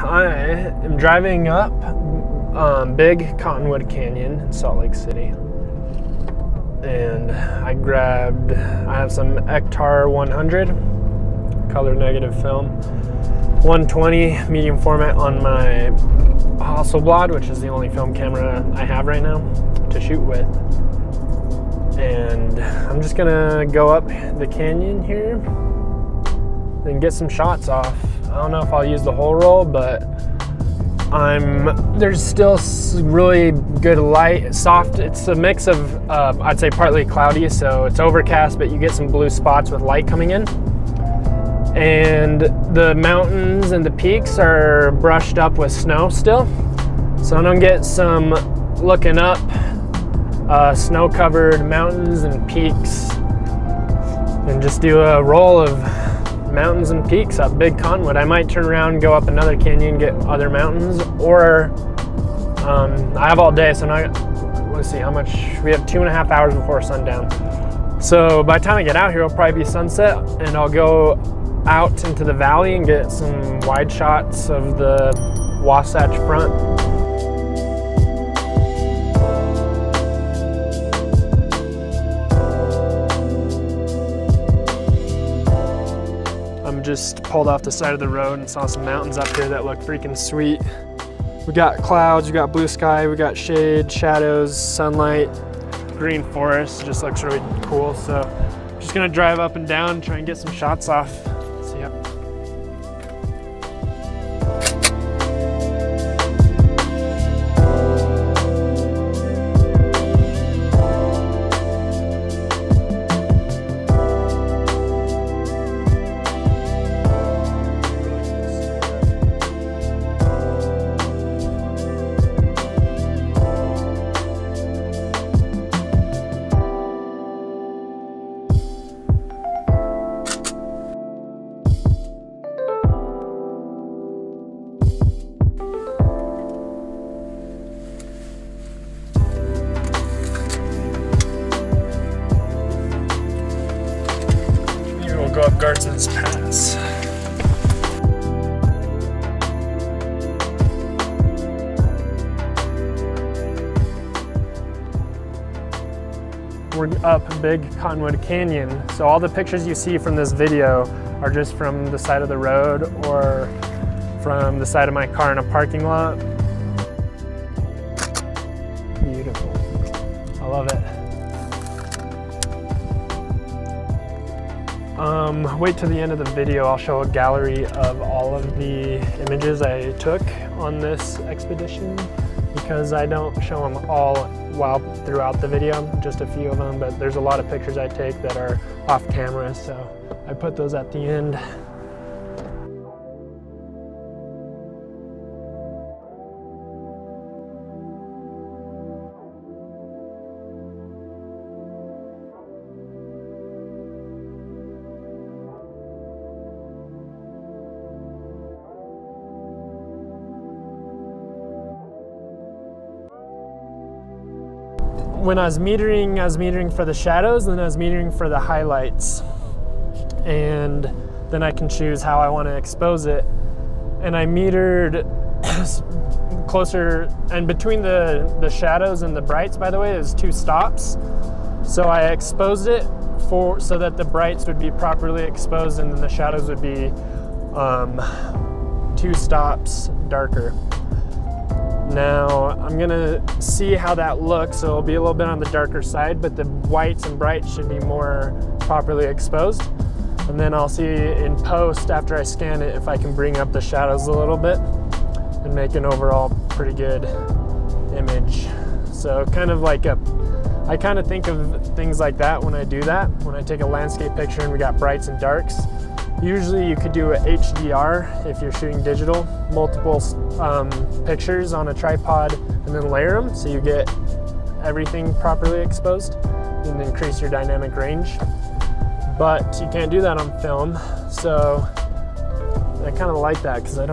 I am driving up Big Cottonwood Canyon in Salt Lake City, and I have some Ektar 100 color negative film, 120 medium format on my Hasselblad, which is the only film camera I have right now to shoot with. And I'm just gonna go up the canyon here and get some shots off. I don't know if I'll use the whole roll, but there's still really good light, soft. It's a mix of, I'd say partly cloudy, so it's overcast, but you get some blue spots with light coming in. And the mountains and the peaks are brushed up with snow still. So I'm gonna get some looking up, snow-covered mountains and peaks, and just do a roll of mountains and peaks up Big Cottonwood. I might turn around and go up another canyon, get other mountains, or I have all day, so let's see how much. We have 2.5 hours before sundown. So by the time I get out here, it'll probably be sunset, and I'll go out into the valley and get some wide shots of the Wasatch Front. I'm just pulled off the side of the road and saw some mountains up here that look freaking sweet. We got clouds, we got blue sky, we got shade, shadows, sunlight, green forest. It just looks really cool. So I'm just gonna drive up and down and try and get some shots off. See ya. Go up Gartson's Pass. We're up Big Cottonwood Canyon. So all the pictures you see from this video are just from the side of the road or from the side of my car in a parking lot. Beautiful. I love it. Wait till the end of the video. I'll show a gallery of all of the images I took on this expedition, because I don't show them all throughout the video, just a few of them, but there's a lot of pictures I take that are off camera, so I put those at the end. When I was metering for the shadows, and then I was metering for the highlights. And then I can choose how I want to expose it. And I metered closer, and between the shadows and the brights, by the way, there's 2 stops. So I exposed it so that the brights would be properly exposed, and then the shadows would be 2 stops darker. Now I'm gonna see how that looks, so it'll be a little bit on the darker side, but the whites and brights should be more properly exposed. And then I'll see in post, after I scan it, if I can bring up the shadows a little bit and make an overall pretty good image. So kind of like I kind of think of things like that when I do that. When I take a landscape picture and we got brights and darks, usually you could do a HDR if you're shooting digital, multiple pictures on a tripod, and then layer them so you get everything properly exposed and increase your dynamic range. But you can't do that on film, so I kind of like that because I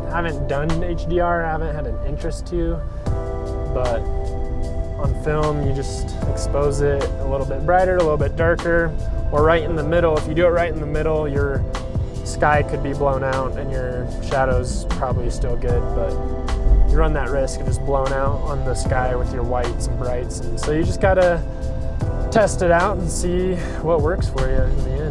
haven't done HDR, I haven't had an interest to, but on film you just expose it a little bit brighter, a little bit darker, or right in the middle. If you do it right in the middle, your sky could be blown out and your shadow's probably still good, but you run that risk of just blowing out on the sky with your whites and brights. And so you just gotta test it out and see what works for you in the end.